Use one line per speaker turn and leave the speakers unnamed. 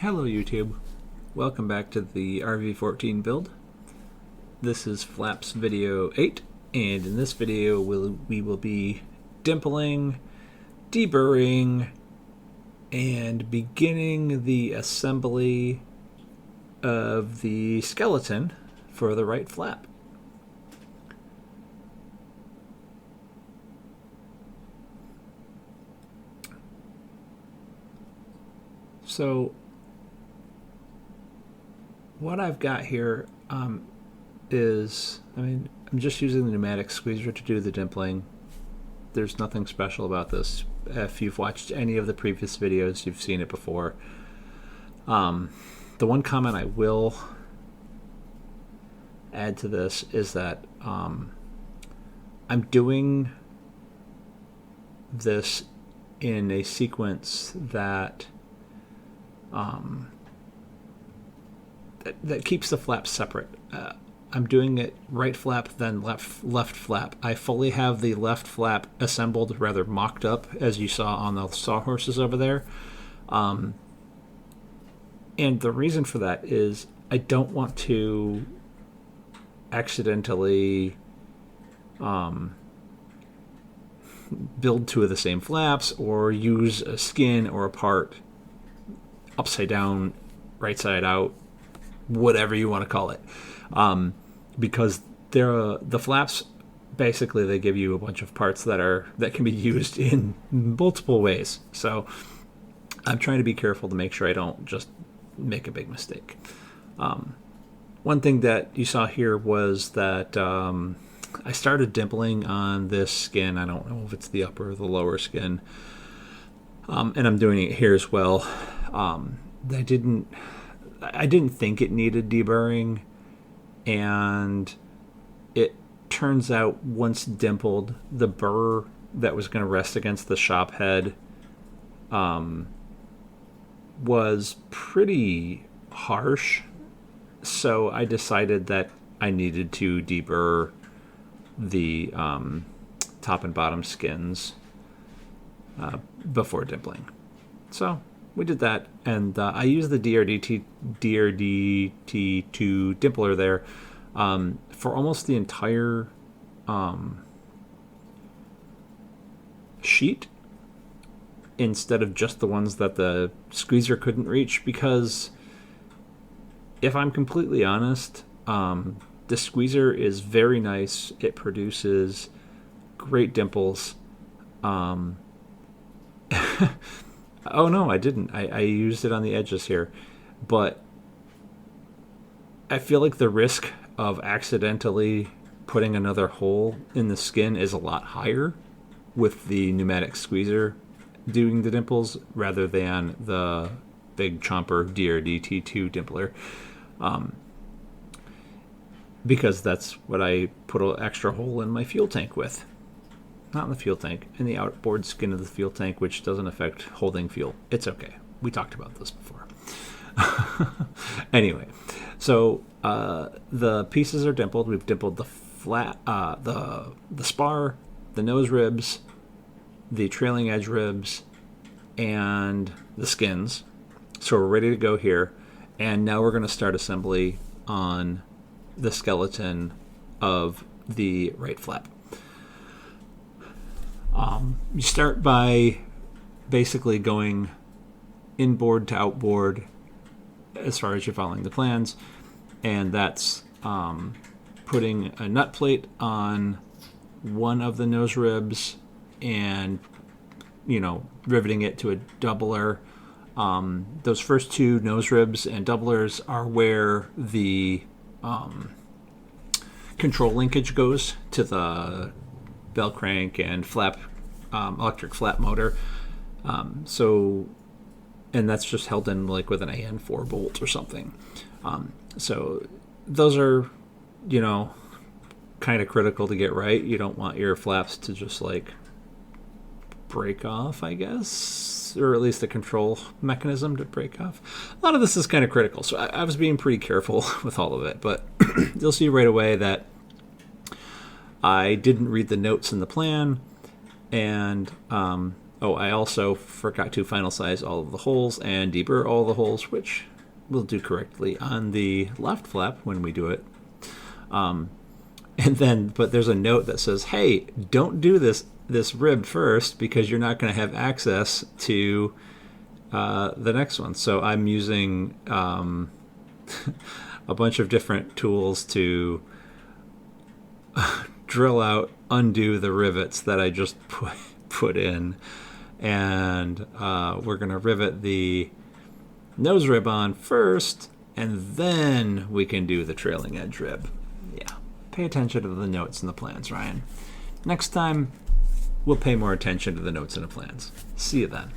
Hello YouTube, welcome back to the RV-14 build. This is Flaps video 8, and in this video we will be dimpling, deburring, and beginning the assembly of the skeleton for the right flap. So what I've got here is, I'm just using the pneumatic squeezer to do the dimpling. There's nothing special about this. If you've watched any of the previous videos, you've seen it before. The one comment I will add to this is that I'm doing this in a sequence that that keeps the flaps separate. I'm doing it right flap, then left flap. I fully have the left flap assembled, rather mocked up, as you saw on the sawhorses over there. And the reason for that is I don't want to accidentally build two of the same flaps or use a skin or a part upside down, right side out, whatever you want to call it, because the flaps basically they give you a bunch of parts that can be used in multiple ways. So I'm trying to be careful to make sure I don't just make a big mistake. One thing that you saw here was that I started dimpling on this skin. I don't know if it's the upper or the lower skin, and I'm doing it here as well. I didn't think it needed deburring, and it turns out once dimpled, the burr that was going to rest against the shop head was pretty harsh, so I decided that I needed to deburr the top and bottom skins before dimpling. So we did that, and I used the DRDT2 dimpler there for almost the entire sheet, instead of just the ones that the squeezer couldn't reach, because if I'm completely honest, the squeezer is very nice. It produces great dimples. Oh no, I didn't. I used it on the edges here. But I feel like the risk of accidentally putting another hole in the skin is a lot higher with the pneumatic squeezer doing the dimples rather than the big chomper DRDT2 dimpler. Because that's what I put an extra hole in my fuel tank with. Not in the fuel tank, in the outboard skin of the fuel tank, which doesn't affect holding fuel. It's okay. We talked about this before. Anyway, so the pieces are dimpled. We've dimpled the flat, the spar, the nose ribs, the trailing edge ribs, and the skins. So we're ready to go here. And now we're going to start assembly on the skeleton of the right flap. You start by basically going inboard to outboard as far as you're following the plans, and that's putting a nut plate on one of the nose ribs and riveting it to a doubler. Those first two nose ribs and doublers are where the control linkage goes to the bell crank and flap, electric flap motor. And that's just held in like with an AN4 bolt or something. So those are, kind of critical to get right. You don't want your flaps to just like break off, I guess, or at least the control mechanism to break off. A lot of this is kind of critical, so I was being pretty careful with all of it, but you'll see right away that I didn't read the notes in the plan, and Oh, I also forgot to final size all of the holes and deburr all the holes, which we'll do correctly on the left flap when we do it. And then, but there's a note that says, hey, don't do this rib first because you're not going to have access to the next one. So I'm using a bunch of different tools to drill out, undo the rivets that I just put in. And we're going to rivet the nose rib on first, and then we can do the trailing edge rib. Yeah, pay attention to the notes and the plans, Ryan. Next time, we'll pay more attention to the notes and the plans. See you then.